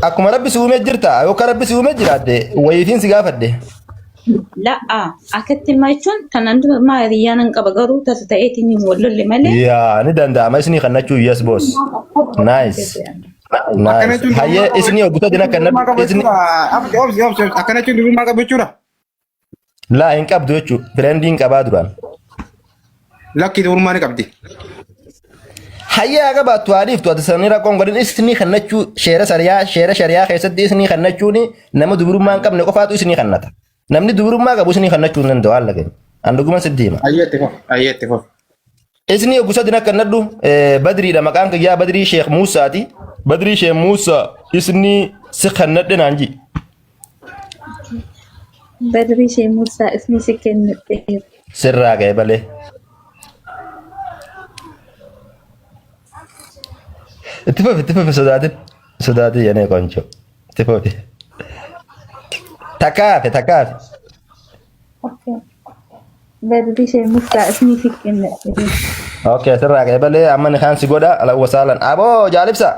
akkuma rabbi si uume jirta yookaan rabbi si uume jiraate wayiitiin si gaafadhe. Laa akkatti machuun tanan ma riyanan qaba garuu tasa ta'eetiin hin wallolle malee. Yaa ni danda'ama isinii kannachuu yes boss. Nice. Nice. Hayyee isinii oguta dina kannadhu isinii. Akkanatti durummaa qabu jechuudha. Laa hin qabdu jechuudha. Firendiin qabaa duraan. Lakki durummaa ni qabdi. Hayyee aga baattu haadhiiftu ati sanni rakkoon godhin isinii kannachuu sheera shariyaa keessatti isinii kannachuun nama dubrummaa hin qabne qofaatu isinii kannata. Namni dubrummaa qabu isinii kannachuu hin danda'u haala gani. Anduguma sitti hima. Ayyeetti foofu. Isinii ogusa dina kannadhu Badriidha maqaan kiyyaa Badrii Sheekh Muusaati. Badrii Sheekh Muusaa isinii si kannadhe naan ji. Badrii Sheekh Muusaa isinii si kennadhe. Sirraa ga'e balee. Itti fufi sodaatin yanee qoncho. Itti fufi. Takaafe. Badrii Sheekh Muusaa isinii si kennadhe. Okay, sirraa ga'e balee amma ni kaan si godha ala wasaalan. Aboo jaalibsa.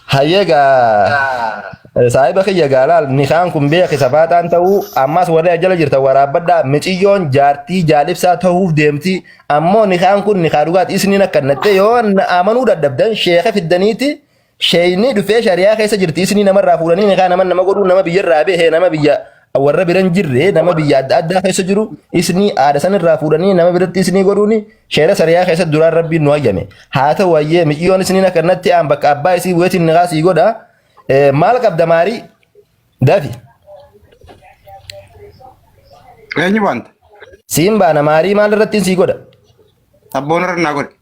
Hayyeegaa saahiba kiyya gaalaal ni kaan kun beeki safaataan ta'uu ammas warra jala jirta waraabbadhaa miciyyoon jaartii jaalibsaa ta'uuf deemti ammoo ni kaan kun ni kaa dhugaati isiniin akkanatti yoo amanuu dadhabdan sheeka fiddaniiti sheeyni dhufee shariyaa keessa jirti isinii namarraa fuudhanii ni kaa nama godhuu nama biyyarraa bahee nama biyya warra biran jirre nama biyya adda addaa keessa jiru isinii aada sanirraa fuudhanii nama biratti isinii godhuuni sheera shariyaa keessa duraan rabbiin nu hayyame haa ta'u wayyee miciyyoon isiniin akkanatti aan bakka abbaa isii bu'eetiin ni kaasii godha maal qabda maarii dafi Eenyu waanta? siin baana maarii maal irratti sii godha Abboon irra naa godhe.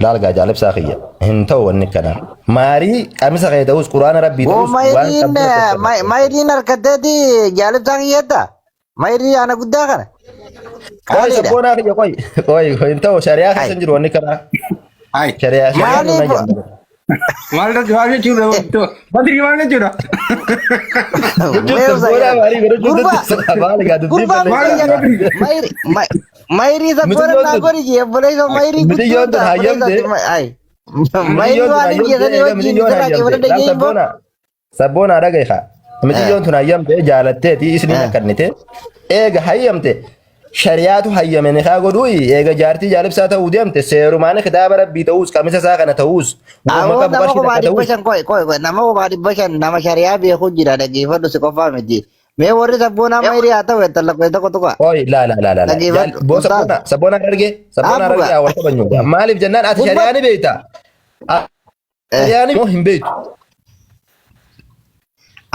laal gaa jaalibsaa kiyya hin ta'u wanni kana maarii qamisa kee ta'us quraana rabbii ta'us mayriin harkatteeti jaalibsaa kiyyetta mayrii ana guddaa kana qoy sabboonaa kiyya qoy hin ta'u shariyaa keessa jiru wanni kana shariyaa Maal jawab jechuudha. Badri maal jechuudha. Mayrii sabboona naa godhi jee boleessa mayrii sabboonaa dhaga'iha mitiyyoon tun hayyamte jaalatteeti isiniin akkannite eega hayyamte shariyaatu hayyame ni kaa godhu eega jaartii jaalibsaa ta'uu deemte seerumaan kitaaba rabbii ta'uus qamisa isaa kana ta'uus nama kophaa dhibba shan nama shariyaa beekuu jira dhaggeeffadhu si qofaa miti mee warri sabboonaa mayrii haa ta'u ettallaqee tokko tokko sabboonaa arge awwal qabanyu maaliif jennaan ati shariyaa ni beekta shariyaa ni hin beektu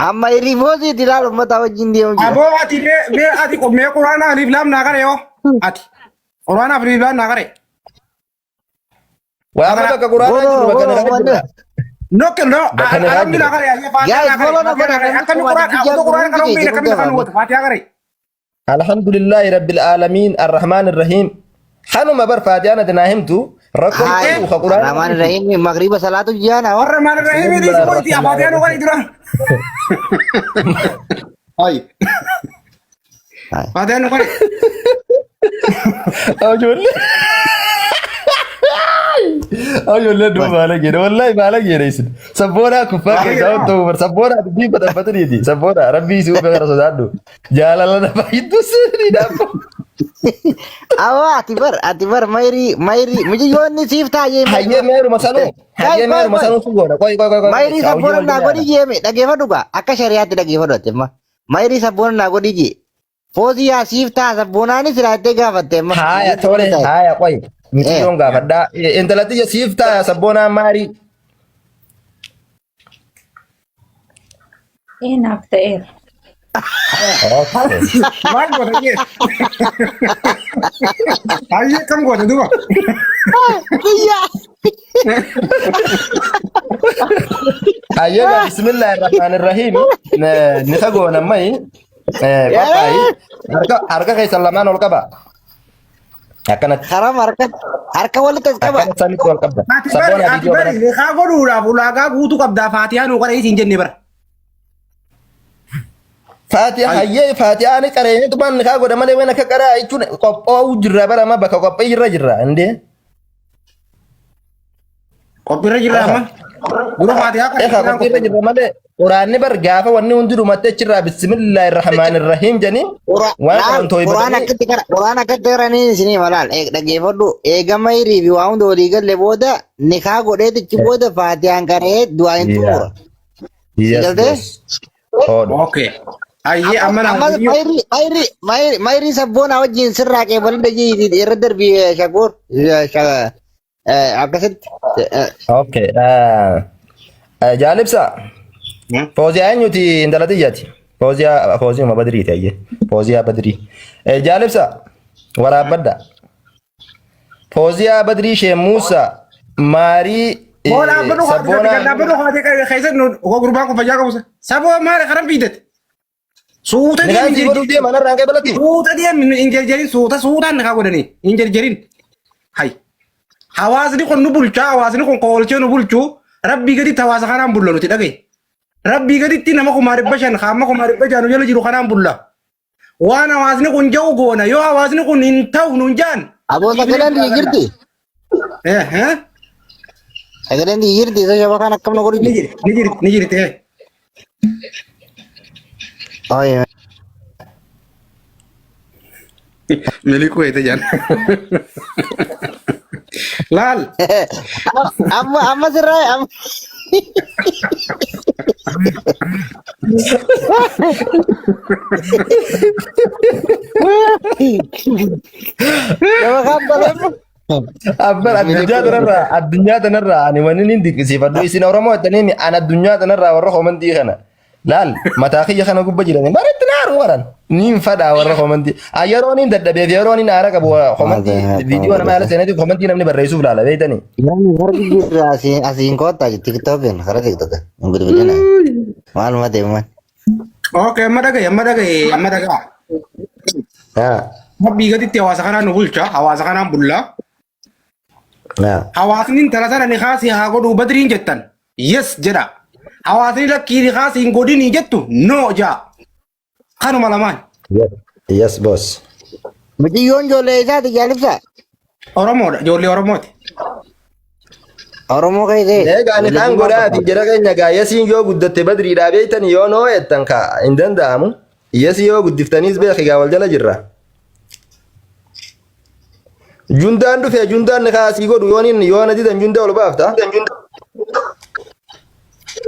amma irifoosiiti ilaal ummata wajjin deemu jira. Aboo ati mee quraana aliif laam naa qare yoo ati quraana aliif laam naa qare. Waa bakka quraana jiru bakka na qare. Nokke no alhamdulillah qare ayya faatiha qare akkami quraana kan ummii akkami kan wata faatiha qare. Alhamdulillah rabbil alamin arrahman arrahim. Hanuma bar faatiha na dinahimtu rakkoon ta'uu quraana. Arrahman arrahim magriba salatu jana. Arrahman arrahim ni sekoiti faatiha no qare dura. Hai. Faatiha no qare. Ajoollee duuba maala jedhe wallahi maala jedhe isin sabboonaa kuffaa keessaa ta'uu bar sabboonaa dubbii badhafataniiti sabboonaa rabbii isii uffee gara sodaadhu jaalala nafa hidduu sirrii dhaabba. Awwa ati bar mayrii mujiyyoonni siif taa'ee. Hayyee meeruma sanuu sun goona qoy. Mayrii sabboona naa godhi jeeme dhageeffadhu gaa akka shariyaatti dhageeffadhu ati amma mayrii sabboona naa godhi jee foosii yaa siif ta'a sabboonaanis ilaattee gaafatte amma. Haaya tole haaya qoy. Mitiyoon gaafadhaa intalatti siif ta'a sabboonaa maarii. Naaf ta'eera. Maal goota jee? Hayyee kam goota duuba? Hayyee bismillahirrahmanirrahiim ni kagoona mayi qophaayi harka keessan lamaan ol qaba. Akkanatti. Haram harka walitti as qaba. Akkanatti samitti ol qabda. Ati bari haa godhuudhaaf ulaagaa guutuu qabdaa faatihaa nu qara isiin jenne bara. Faatihaa hayyee faatihaa ni qaree tumaan ni kaa godha malee waan akka qaraa jechuun qophaa'uu jirra bara amma bakka qophii irra jirra indee. Qophirra jira amma. Guru maatii akka Eka qophirra jirra malee quraanni bar gaafa wanni hundi dhumatte achirraa bismillahir rahmaanir rahiim jedhanii waan qaban tooyi Quraan akkatti qaranii isinii malaal dhaggeeffadhu eegama hirii fi waa hunda walii galle booda nikaa godhee tichi booda faatiyaan qaree du'aa hin xumura. Okay. Ayyee amma naa mayrii sabboonaa wajjin sirraa qeebaluu dhagee irra darbii shakoor akkasitti. Okay. Jaalibsa. Fooziyaa eenyuti intala xiyyaati? Fooziyaa Badriiti ayyee. Fooziyaa Badrii. Jaalibsa waraabbadda. Fooziyaa Badrii Shee Muusaa Maarii sabboonaa. Gurbaan kun fayyaa qabusa. Saboo maali karan fiidete? Suuta deemin hin jarjarin suutaan nikaa godhanii hin jarjarin. Hay. Hawaasni kun nu bulchaa hawaasni kun koolchee nu bulchuu rabbii gaditti hawaasa kanaan bulla nuti dhagaye. Rabbii gaditti nama kuma 500 hamma kuma 600 jala jiru kanaan bulla. Waan hawaasni kun ja'u goona yoo hawaasni kun hin ta'u nun jaan. Aboo sagaleen ni jirti. Sagaleen ni jirti isa shaba kan akkam na godhu. Ni jirti. Oh iya. Milikku itu Jan. Lal. Amma serai am. Coba kan boleh. Abbar addunyaa tanarraa ani wanni nin dinqisiifadhu isin Oromoo jettanii ani addunyaa tanarraa warra komantii kana laal mataa kiyya kana gubba jirani bareetti naaru waran nin fadhaa warra komantii yeroo nin dadhabeef yeroo nin aara qabu komantii viidiyoo nama yaala seeneeti komantii namni barreessuuf laala beektanii. Namni harki jirra asiin koottaa tiktokin karaa tiktokin bilbilina maaluma deeman. Oke amma dhagaye. Mabbii gaditti hawaasa kanaan nu bulcha hawaasa kanaan bullaa. Hawaasni intala sana ni kaasii haa godhuu badriin jettan. Yes jedha. Hawaasni lakkii ni kaasii hin godhinii jettu no jaa. Kanuma lamaan. Yes boss. Mutiyyoon ijoollee isaati jaalibsaa. Oromoodha ijoollee Oromooti. Oromoo keessee. Egaa ni kaan godhaati jedha keenya gaa yesiin yoo guddatte badriidhaa beektan yoo noo jettan kaa hin danda'amu. Yesii yoo guddiftaniis beeki gaa wal jala jirra. Jundaan dhufee jundaan ni kaasii godhu yoo na didan jundaa ol baafta.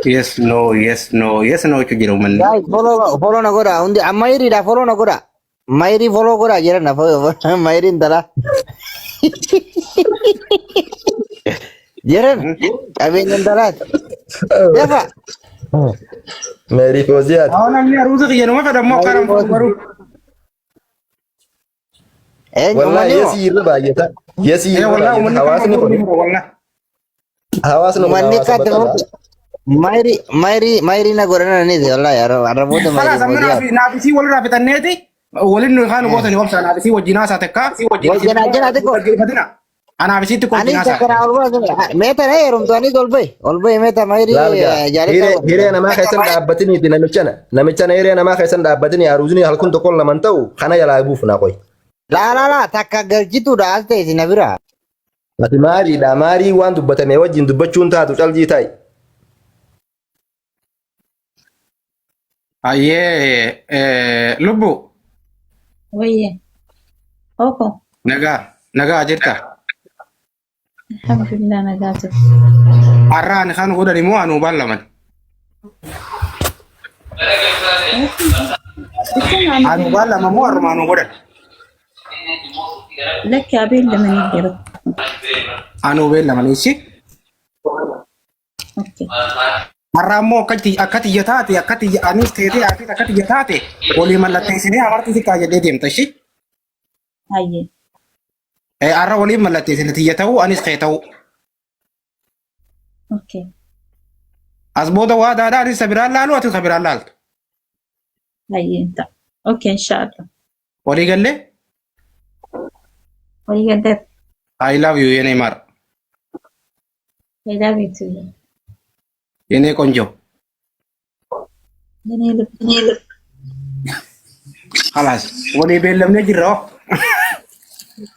Yes no jechu jiru manni. Guys follow na godha hundi amma hiriidha follow na godha. Mayri follow godha jiran na mayri intala. Jiran qabeenya intalaati. Defa. Mayri Fooziyaati. Namni aruusa kiyyanuma fedhammoo karan garuu. Wallahi yesii irra baay'ata. Yesii irra baay'ata. Hawaasni kun. Hawaasni Manni kaate mayri na godhana ni wallahi arraboota Kala samna naafisii walirraa fitanneeti walin nu kaan gootani wabsa naafisii wajjinaa isaa takka. Wajjinaa xiqqoo. Anaafisiitti Ani sakara meeta na heerumtanii olbay meeta mayri jaalita. Hiree namaa keessan dhaabbatiniiti namichana hiree namaa keessan dhaabbatini aruusni halkun tokkon laman ta'u kana jalaa buuf na qoy. La takka galchituudha as ta'e si na bira. Ati maarii waan dubbatame wajjin dubbachuun taatu caljii taa'i. Ayyee lubbu. Wayye. Oko. Nagaa jirta. Alhamdulillah nagaa jirta. Arraan kan godhani moo anuu ballaman. Anuu ballama moo arruma anuu godhan. Lakki abeellamanii jiru. Anuu beellamanii si. Okay. Marraammoo akkati yataate akkati anis teetee ati akkati yataate walii mallatteessinee amartii xiqqaa jedhee deemta shi. Hayyee. Arra waliin mallatteessine tiyya ta'uu anis kee ta'uu. Okay. As booda waa daadaa anis sabiraan laalu ati sabiraan laaltu. Hayyee ta'a. Okay inshallah. Walii gallee? Walii gallee. I love you yene mar. I love you too. Yene konjo. Yene. Halas walii beellamnee jirra.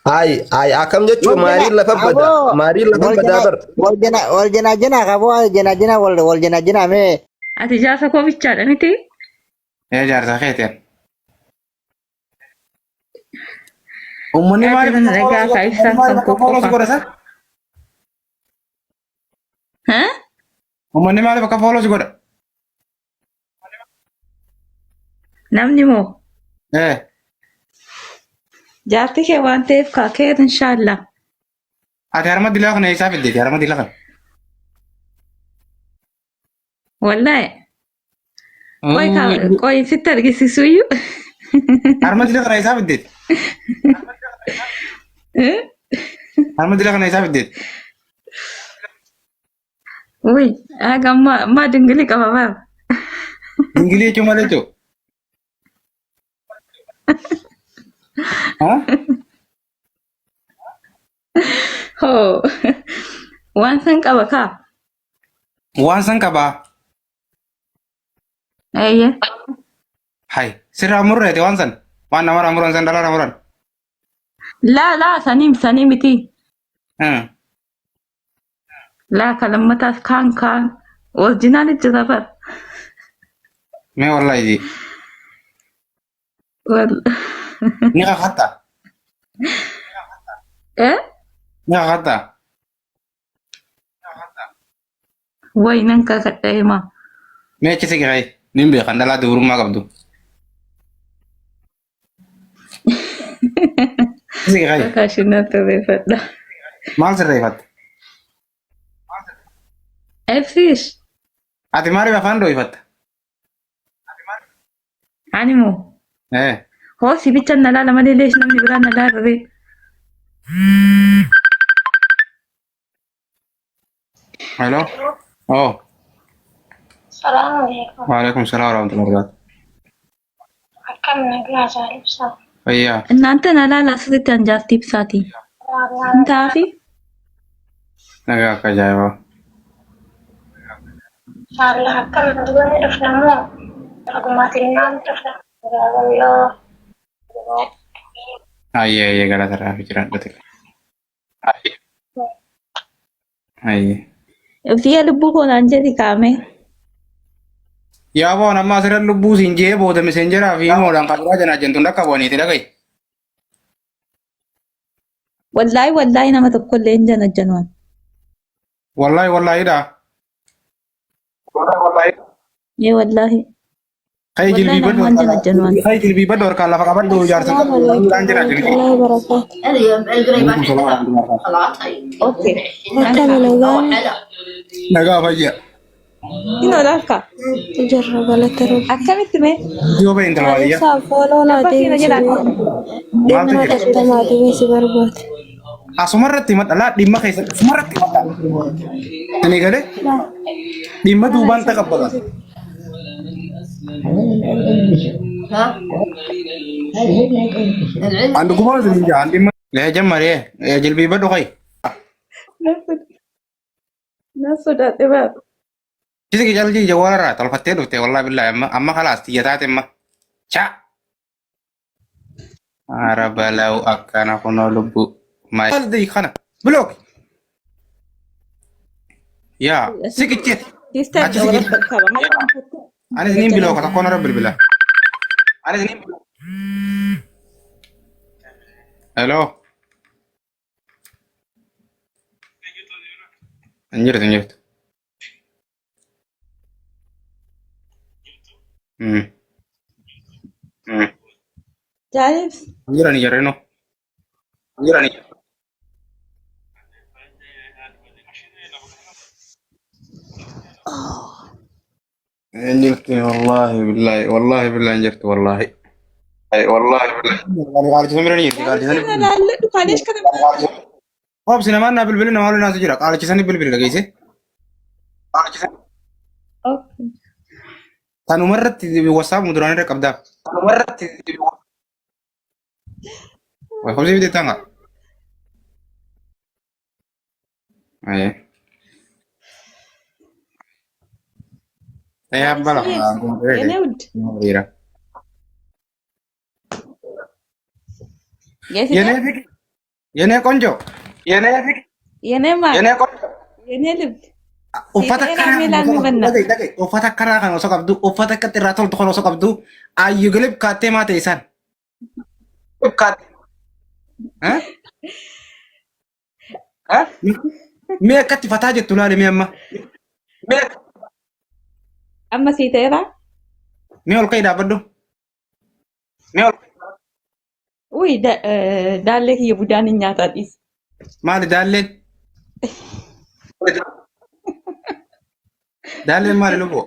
Ay akkam jechuun maariin lafa bada. Maariin lafa badaa bar. wal jena kabo wal jena me Ati jaarsa koo bichaadha miti? Jaarsa keetiin. Uummanni maaliif Ajajana dhagaa ka ibsaan kan koo follows qofa. godha san? Haa? Uummanni maaliif akka follows godha? Namni moo? Eh. Jaarti kee waan ta'eef kaakeet inshaallah. Ati harma dilaa kana eessaa fiddeeti harma dilaa kana? Wallahi. Qoy sitti argisiisuyyuu. Harma dilaa kana eessaa fiddeeti? Harma dilaa kana eessaa fiddeeti? Uy, aga ma dingili qaba baab. Ingilii jechuun maal jechuudha? Haa? Hoo. Waan san qaba kaa. Waan san qabaa. Eeyye. Hai, sirraa murreeti waan san. Waan namarraa muran san dhala muran. Laa sanii miti. Laa kalammataas kaan orjinaalitti safar. Mee wallahi ni kakata. Eh? Ni kakata. Way nan kakadha himaa. Mee achisi gahay. Nin beekan dhalaa dubrummaa qabdu. Achisi gahay. Kakaashinatti reeffadha. Maal sirreeffatte? Eebsiis. Ati maaliif afaan dho'ifatte? Ani moo? Hoo sibicha na laala malee leesh namni biraa na laalaree. Hello? Oh. Assalamualaikum. Waalaikumsalam warahmatullahi wabarakatuh. Akkam nagaa jaalibsaa. Fayyaa. እናንተ na laala asitti anjaarti ibsaati. Intaafi? Nagaa akka ajaa'ibaa. Inshallah akkam dubbanii dhufnamoo dhugumaatiin naan dhufna. Gaawwalloo. Ayyee galatarraa fi jiran dhute. Ayyee. Biyya lubbuu koonaan jedhi kaame. Yaa boon amma asirra lubbuu siin jee booda miseenjeraa fi himoodhaan kabiraa janaa jentuun akka booniiti dhagaye. Wallaahi nama tokkollee hin janajjanuun. Wallaahi dha. Yee wallaahi. Kai jilbii Wallahi namaan janajjanuun. Kai jilbii badda harkaan lafa qabadhu jaarsa kan jira jentu. Okay. Nagaa fayyaa. Ino lakka. Jirra galata Akkamitti mee? Yoo bahin talwaadiyya. Follow na Bakkiina jedha. Maaltu jira? deema deemee si barbaade. Asumarratti madhalaa dhimma keessatti asumarratti madhala. Ani galee dhimma duubaan taqabbala. Andi gumaa sun jaan dhimma. Lee jammaree jilbii badhu kai. Na sodaate baab. Kisi jalji jawalarraa tolfattee dhufte wallahi billahi amma khalaas xiyyataa timma. Cha. Arabalau akkana kunoo lubbu. Maaldi kana block. Yaa sikicheet. Sister Achi sikit. qaba. Ani sinin biloo kata kono rabbil bila. Ani sinin. Hello. Anjir. Jaalibs. Anjirani jarreno. Anjirani. Anjirti wallahi billahi anjirti wallahi. Ay wallahi billahi. Qaali samira ni jirti qaali Na samira. laalladhu kaaleesh kana. Hob sinama na bilbil na malu nasu jira qaali sani bilbil dhageesse. Qaali sani. Okay. Tanumarratti WhatsApp muduraan irra qabdaa. Tanumarratti. Way hobsi bide tanga. Ay. Ay abbala. Yenee ud. Mira. Geessite? Yenee የኔ ቆንጆ የኔ የኔ ማር የኔ ቆንጆ የኔ ልብ uffata akkanaa kan osoo qabdu uffata akkatti irraa toltu kan osoo qabdu ayyu gilib kaattee maa ta'e isaan mee akkatti fataa jettu laale mee amma amma sii ta'eera mee ol ka'ii dhaabbadhu mee ol uy daallee kiyya budaan hin nyaataa dhiis maali daalleen daalleen maali lubboo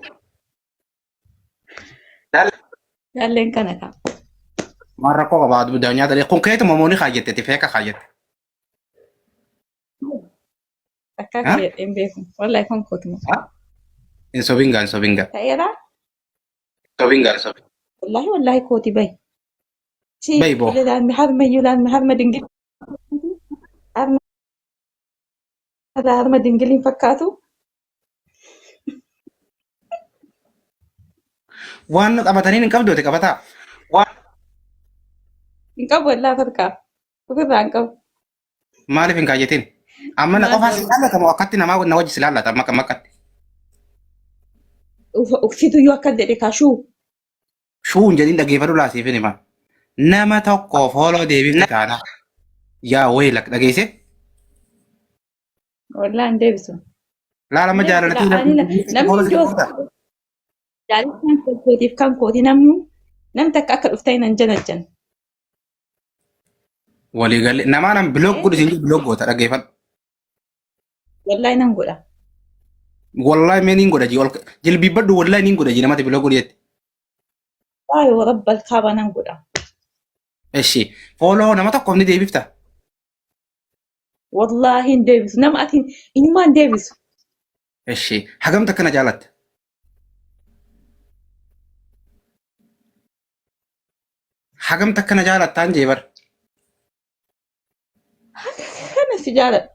daalleen kana kaa maan rakkoo qabaa budaan nyaata kun keetuma mooni kaayyetteti feeka kaayyette akka kaayadhe hin beeku wallahi kan kootuma hin sobingaa hin sobingaa ta'eera sobingaa wallahi kooti bay Bay bo. harma yulaan harma dingil harma dingiliin fakkaatu waan qabatanii hin qabdoote qabataa waan hin qabu wallaa farkaa ofirraa hin qabu maaliif hin kaayyetin amma na qofaa si laallatamu akkatti namaa na wajji si laallata makka makkatti uffituyyuu akka jedhe kaashuu shuun jedhin dhageeffadhu laasiifin hima nama tokko fooloo deebifti taana yaa weelak dhageesse wallaa hin deebisu laalama jaalalatii namni ijoos jaalatan kootiif kan kooti namni takka akka dhufta hin janajjan walii galle namaa nam biloog godhu isin biloog goota dhageeffadhu wallaahi nan godha wallahi mee niin godha jilbibbadhu wallahi niin godha namatti biloog godhu jette waayoo rabbal kaaba nan godha eshi fooloo nama tokkoof ni deebifta wallaahi hin deebisu nama ati inyumaa hin deebisu eshi hagamta akkana jaalatta hagamta akkana jaalattaan jeebar kana si jaaladha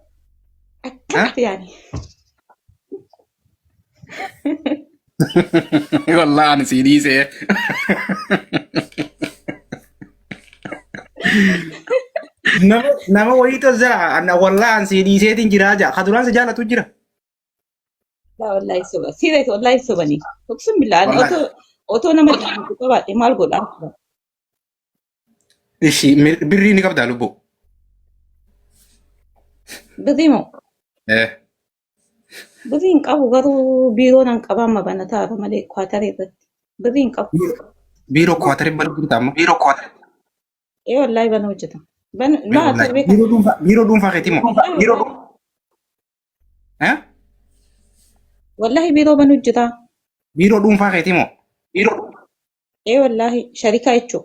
akkatti yaani wallahi ani si dhiisee nama wayiito jira wallahi an si dhiiseetiin jiraa jaa kaduraan si jaalatu jira laa wallaahi soba siireet wallaahi sobanii dhugsun billaan otoo nama dhiibu qabaadhe maal godhaa ishi birrii ni qabdaa lubbuu birrii moo birrii hin qabu garuu biiroo nan qaba amma bana taara malee kwaataree irratti birrii hin qabu biiroo kwaataree bana hojjeta amma biiroo kwaataree wallaahi bana hojjeta biiroo dhuunfaa keetii moo biiroo wallaahi biiroo bana hojjeta biiroo dhuunfaa keetii moo biiroo wallaahi sharikaa jechuun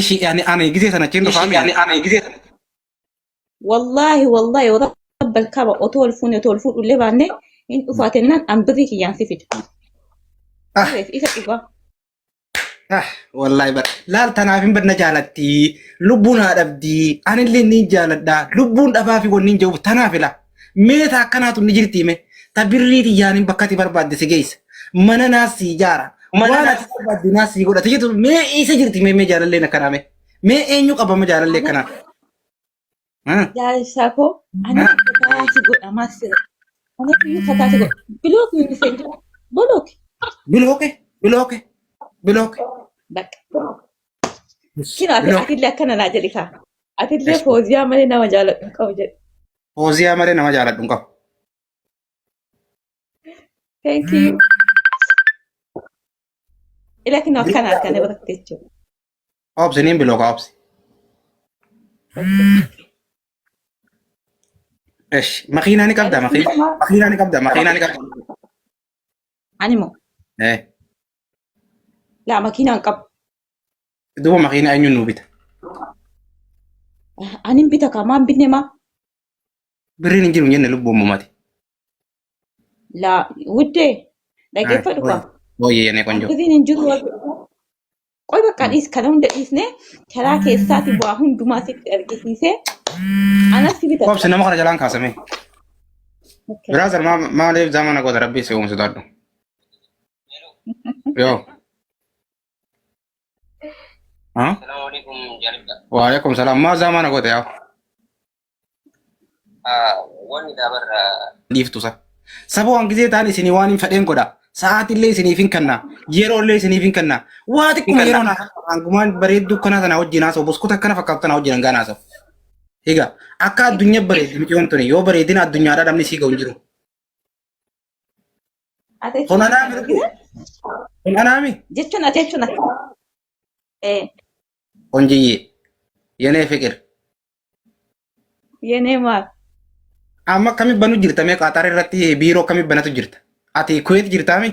ishi ani gisee sana cin dhufaami ani gisee sana wallaahi rabbal kaaba otoo ol fuudhullee baannee hin dhufaatennaan an birrii kiyyaan si fida isa dhugaa wallahi bar laal tanaaf hin badna jaalatti lubbuun haa dhabdi anillee ni jaaladha lubbuun dhabaa fi wanni hin jiru tanaaf ila meeta akkanaatu ni jirti hime ta birrii tiyyaanin bakkati barbaadde si geessa mana naas si ijaara waan ati barbaadde naas si godhate jettu mee isa jirti mee jaalalleen akkanaame mee eenyu qabama jaalallee akkanaa jaallisaa koo ani kataati godhamaa sira ani biyyu kataati godha bilooki inni seenjira bilooke bakka kino atillee akkana naa jedhi kaa atillee fooziyaa malee nama jaaladhu hin qabu jedhe fooziyaa malee nama jaaladhu hin qabu thank you ila kino akkana akkana biratte jechuudha obsi niin bilooka obsi ايش ماكينه قبضه ماكينه قبضه انيمو ايه لا ماكينه قب دوما ماكينه انيو نوبيت انيم بيتا كمان بينما برين نجيرو نين لبو ماماتي لا ودي لا كيف فدوكا وي يا نكونجو برين نجيرو ቆይ በቃ ዲስ ከለው እንደ ዲስ ነ ከላከ ስታት በአሁን ዱማሲ እርግሲሴ አናስ ቢታ ቆብስ ነማ خرج لان كاسمي برازر ما لي زمان اقول ربي سيوم سدادو يو ها السلام عليكم جارب وعليكم السلام ما زمان اقول يا Dhiiftusa. Saba waan gisee ta'an isinii waan hin fedheen godha. Sa'aatillee isiniif hin kenna. Yeroollee isiniif hin kenna. Waa xiqquma yeroo naa hangumaan bareedduu kana sana wajjin haasa'u buskota akkana fakkaatu kana wajjin hangaan haasa'u. Egaa akka addunyaa bareeddi miti wantoonni yoo bareedina addunyaadhaa dhabni sii ga'u hin jiru. Kun anaami kun anaami. jechuun ati jechuun Onjiyyee yenee fiqir. yenee maal Amma akkamii banu jirta mee qaxaara irratti biiroo akkamii banatu jirta? Ati kuweet jirtaami?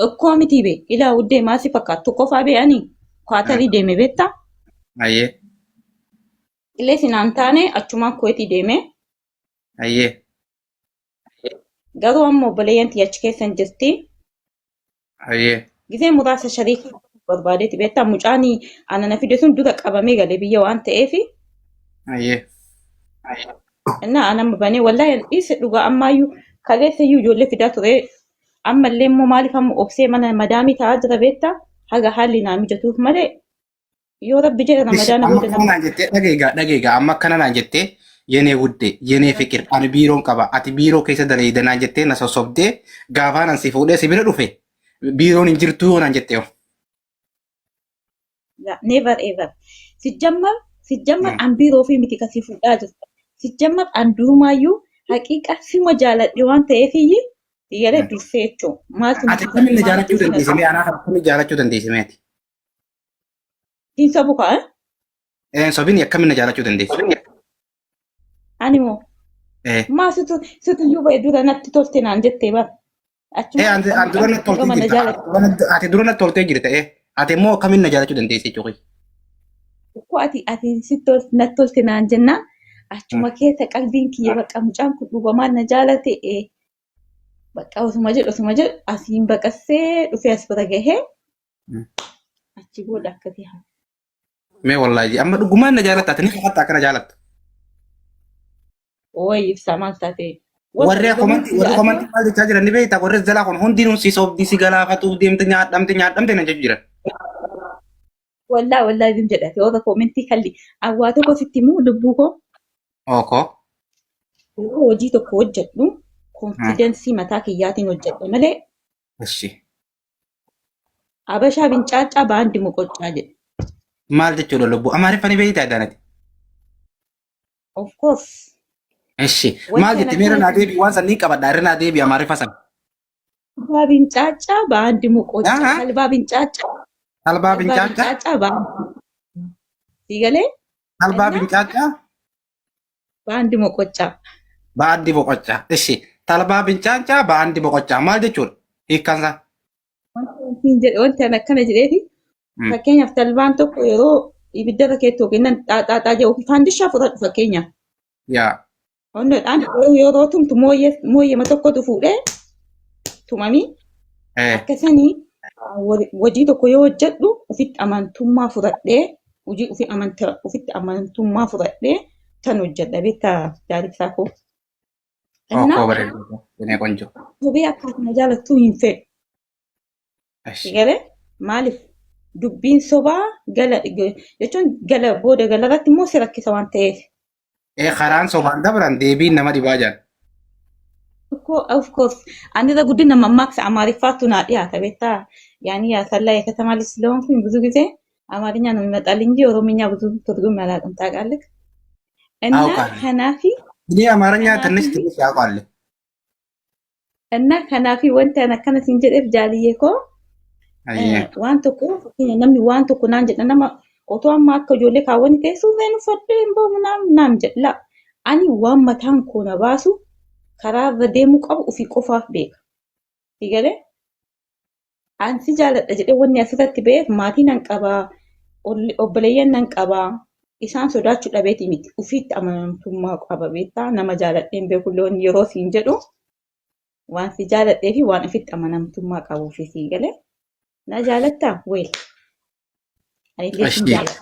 akkoo miti be ilaa uddee maasi fakkaattu qofaa be'anii kwaatarii deeme beektaa Ayyee illee sinaan taane achumaan kuweetii deeme ayyee garuu amma obboleeyyantii achi keessa hin jirti ayyee gisee muraasa shariika barbaadeeti beektaa mucaanii aanana fide sun dura qabamee galee biyya waan ta'eef ayyee. innaa anama banee wallaahi dhiise dhugaa ammaayyuu kaleessayyuu ijoollee fidaa ture ammallee immoo maaliif amma obsee mana madaamii taa'aa jira beektaa haga haalli naa mijatuuf malee yoo rabbi jedhe ramadaana Amma booda kana naan jettee dhageegaa amma kana naan jettee yenee wudde yenee fiqir ani biiroon qaba ati biiroo keessa daleeyda naan jettee na sossobdee gaafaa nan si fuudhee si bira dhufe biiroon hin jirtu yoo naan jettee. never ever sijjammar an biiroo fi miti kasii fuudhaa jirta sijjammar an durumaayyuu haqiiqa sima jaaladhe waan ta'eefiyyi yeroo dursee jechuun maaltu Ati akkamiin na jaalachuu dandeessimee anaaf akkamiin jaalachuu dandeessimeeti? Diinsa bukaa Sobini akkamiin na jaalachuu dandeessi? ani moo maa situ iyyuu ba'e dura natti tolte naan jettee bara An dura na toltee jirta. Ati dura na toltee jirta. Ati immoo akkamiin na jaalachuu dandeessi jechuudha? Ko ati natti tolte naan jennaan achuma keessa qalbiin kiyya bakka mucaan kun dhugumaan na jaalate bakka osuma jedhu asiin baqassee dhufee as bira gahee achi booda akkasii haa. Mee wallaahi amma dhugumaan na jaalatta ati ni fakkaata akkana jaalatta. Ooyi ibsaa maal taatee. Warri komantii maal jechaa jiran ni beektaa warri jalaa kun hundinuun si sobdii si galaafatu deemte nyaadhamte na jechu jiran. Wallaahi zim jedhate yoo komentii kalli awwaa tokko sitti immoo lubbuu koo. Ookoo. Yeroo hojii tokko hojjedhu konfidensii mataa kiyyaatiin hojjedhe malee. Eshi. Habashaa bincaaccaa baandi muqoccaa jedhe. Maal jechuudha lubbuu amaariffaa ni beektaa addaanati. Of course. Eshi. Maal jetti meera naa deebi waan sanii qabadha irra naa deebi amaariffa sana. Talbaa bincaaccaa baandi muqoccaa. Talbaa bincaaccaa. Talbaa bincaacaa. Baandi. Siigalee. Talbaa bincaacaa. Baandi muqoccaa. Baandi boqochaa. Eshi. Talbaa bincaacaa baandi boqochaa maal jechuudha? Hiikkansaa. Wanti ani akkana jedheefi fakkeenyaaf talbaan tokko yeroo ibiddarra keettoo kennan xaaxaa jedhu faandishaa fudhadhu fakkeenyaaf. Yaa. Onneedhaan yeroo tumtu mooyyema tokkotu fuudhee tumamii akkasanii hojii tokko yoo hojjedhu ofitti amantummaa fudhadhee hojii ofitti amantummaa fudhadhee kan hojjedha beektaa jaalibsaa koo. Ookoo bareedu. Binee qonjo. Hubee akkasuma jaalattuu hin fedhu. Galee maaliif dubbiin sobaa jechuun booda galarratti immoo si rakkisa waan ta'eef. Karaan sobaan dabran deebiin nama dhibaa jira. Of course አንተ ጉድና መማክስ አማሪፋቱ ና ዲያታ ቤታ ያኒ ያሰላ የከተማ ልጅ ስለሆንኩኝ ብዙ ጊዜ አማርኛ ነው የሚመጣል እንጂ ኦሮምኛ ብዙ ትርጉም አላውቅም ታውቃለህ። እና ከናፊ እኔ አማርኛ ትንሽ ያውቃል። እና ከናፊ ወንተ ነከነ ሲንጀደፍ ጃልዬ ኮ ዋንቶ ኮ ነሚ ዋንቶ ኮ ናንጀ ነማ ኦቶ አማከ ጆሌ ካወኒ ከሱ ዘኑ ፈደም ቦ ምናም ጀላ አኒ ዋመታን ኮ ነባሱ karaa irra deemuu qabu ofii qofaaf beeka. Sigalee ansi jaaladha jedhee wanni asirratti ba'eef maatii nan qabaa, obboleeyyan nan qabaa, isaan sodaachuu dhabeeti miti. Ofiitti amanamtummaa qaba beektaa nama jaaladheen beekullee wanni yeroo siin jedhu waan si jaaladhee fi waan ofitti amanamtummaa qabuuf sigalee na jaalattaa weel. Anillee siin jaaladha.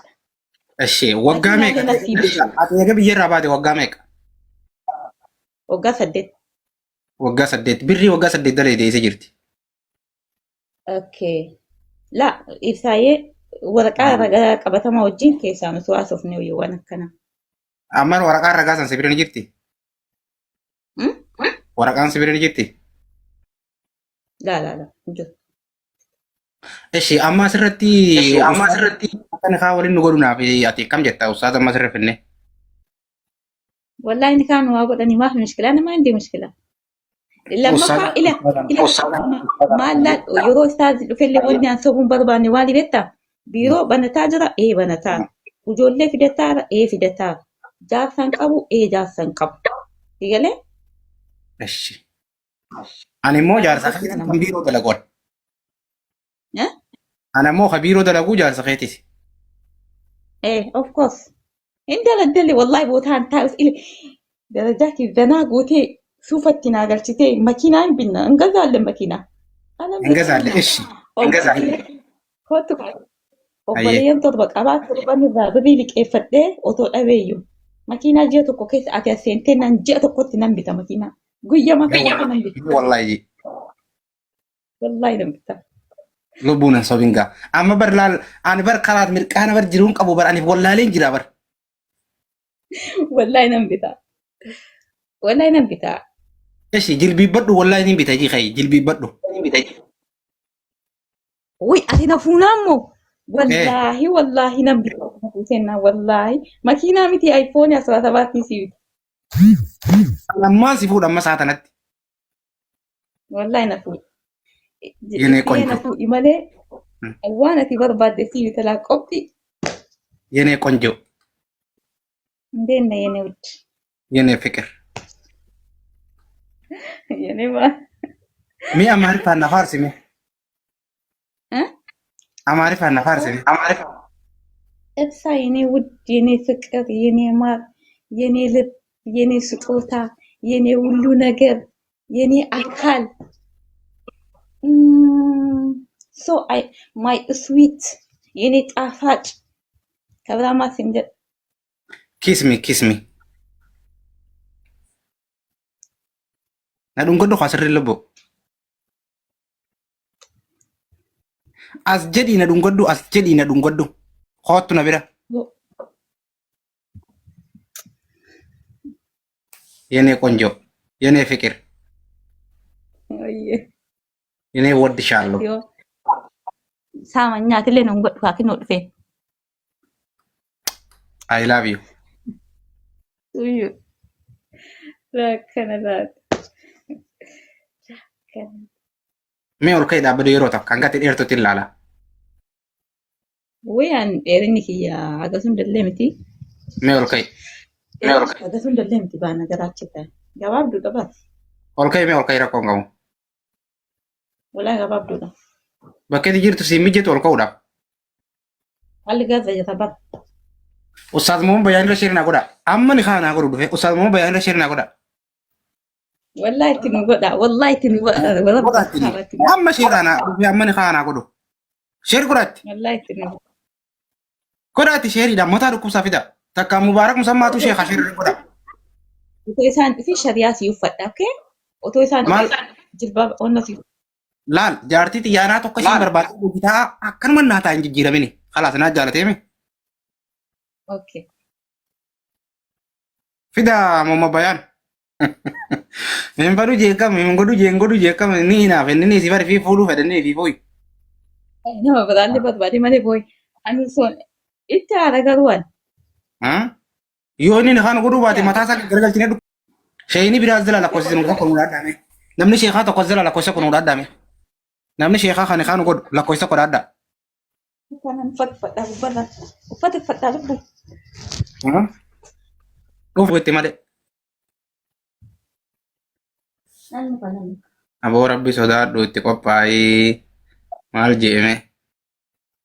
Eshi waggaa meeqa? Ati eega biyyarraa baate waggaa meeqa? Waggaa 8. Waggaa 8. Birrii waggaa 8 dalee deessee jirti. Okay. La ibsaayee waraqaa ragaa qabatamaa wajjin keessaa nuti haasofne waan akkana. Ammaan waraqaan ragaa san sibira ni jirti. Waraqaan sibira ni jirti. La. Jiru. Eshi amma asirratti akka nikaa waliin nu godhunaaf ati kam jetta ustaas amma asirra finne. Wallahi ni kan waa godhani maaf mishkila nama indi mishkila. Lammaffaa ila maalla yeroo isaa dhufellee wanni aan sobuun barbaanne waan beektaa biiroo banataa jira banataa ijoollee fidataa fidataa jaarsan qabu jaarsan qabu digalee. Eshi ani immoo jaarsa keetis kan biiroo dalagoon. Ani immoo kan biiroo dalaguu jaarsa keetis. Of course. Inta laddalli wallahi bootaan taa'us darajaa kibbanaa gootee suufatti naa galchitee makiinaa hin binna hin gazaalle makiinaa. Hin gazaalle eshi. Hin gazaalle. Kootu obboleeyyan torba qabaa torban irraa birrii liqeeffadhee otoo dhabeeyyu. Makiinaa ji'a tokko keessa ati as seentee nan ji'a tokkotti nan bita makiinaa. Guyyaa nan bita. Wallahi. Wallahi nan bita. Lubbuun hin sobingaa. Amma bar laal ani bar karaat mirqaana bar jiruun qabu bar ani wallaaleen jira bar. Wallahi nan bita. Wallahi nan bita. Eshi jilbiibadhu wallahi nin bita jii jilbiibadhu. Wuy ati na fuunaammoo. Wallahi nan bita. Wallahi makiinaa miti iPhone 17 si bita. Ammaan si fuudha amma saatanatti. Wallahi na fuudha. Yenee qonjo. Na fuudhi malee waan ati barbaadde si bita laa qophi. Yenee qonjo. Ndeenna yenee wuti. Yenee fikir. Yenee maal? Mi amaariffaan na faarsime. Amaariffaan na faarsime. እሳ የኔ ውድ የኔ ፍቅር የኔ ማር የኔ ልብ የኔ ስጦታ የኔ ሁሉ ነገር የኔ አካል ሶ አይ ማይ ስዊት የኔ ጣፋጭ ከብራማ ሲንጀር ኪስሚ na dhungadhu khasirri lubbu as jedhi na dhungadhu khottu na bira yene konjo yene fikir yene wad shallo sama nyaatile no ngodhu akino dhufe I love you uyu rakkana me ol kai dhaabaduu yeroo tokko kan gati dheertutti ilaala. Wayaan dheerinni kiyya akkasuma dallee miti. Me ol kai. Akkasuma dallee miti baana garaachita. Gabaabduu qabaas. Ol kai rakkoo hin qabu. Walaa gabaabduudha. Bakkeetti jirtu si mijjetu ol ka'uudhaaf. Haalli gaazaa jata bara. Ustaaz Mohammad Bayaan irra shirina godha. Amma ni kaanaa godhu dhufe Ustaaz Mohammad Bayaan irra shirina godha. Wallahi tini godha. Amma shirana dhufe amma ni kaanaa godhu. Shir godhatti. Wallahi tini godhatti shiriidha mataa dhukkubsaa fida. Takka Mubaarak Musammaatu sheekha shirri godha. Otoo isaan dhufi shariyaa si uffadha okay? Otoo isaan jilbaaba onna si laal jaartii xiyyaanaa tokko isheen barbaadde hojjetaa akkanuma naataa hin jijjiiramini. Khalaas naa jaalateemi. Okay. Fida Mohammad Bayaan. Min fadu jeekam min godu jeekam ni hinaaf inni si bari fi fuudhuu fedhanii fi fuuyi. Nama biraallee barbaade malee booyi. Ani sun itti haala garuwaan. Yoo inni kan godhuu baate mataa isaa garagalchine dhufu. Sheeyini biraas jala lakkoofsisan kun nu dhaadhame. Namni sheekaa tokkos jala lakkoofsa kun nu dhaadhame. Namni sheekaa kan godhu lakkoofsa kun dhaadha. Kanan uffata uffata lubbu. Dhufu itti malee. Aboo rabbi sodaadhu itti qophaa'ii maal jeeme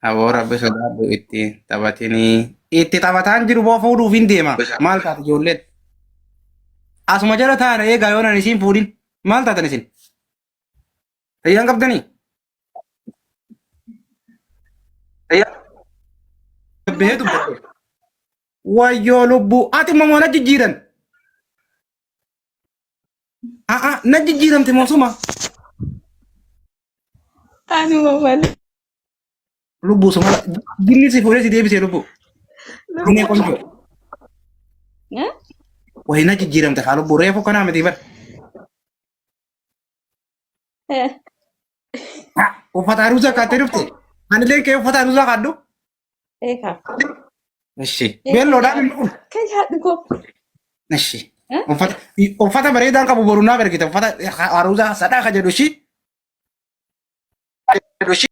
aboo rabbi sodaadhu itti taphatinii itti taphataan jiru boo fuudhuuf hin deema maal taate ijoolleen asuma jala taana eegaa yoonan isiin fuudhin maal taatan isin tayyaan qabdanii beetu wayyoo lubbuu ati mamoo na jijjiiran na jijjiiramte moosuma Anuma malee. Lubbuu suma jinni si fuudhee si deebisee lubbuu. Jinni konjo. Wahina jijjiiramte haalu bureefu kanaa miti bar. Uffata haruusaa kaatee dhufte. Anilee kee uffata haruusaa kaaddu. Eka. Ishi. Beelloodhaan inni kun. Kan yaaddu koo. Ishi. Uffata bareedaan qabu boruu naaf ergite uffata haruusaa sadhaa ka jedhu ishi.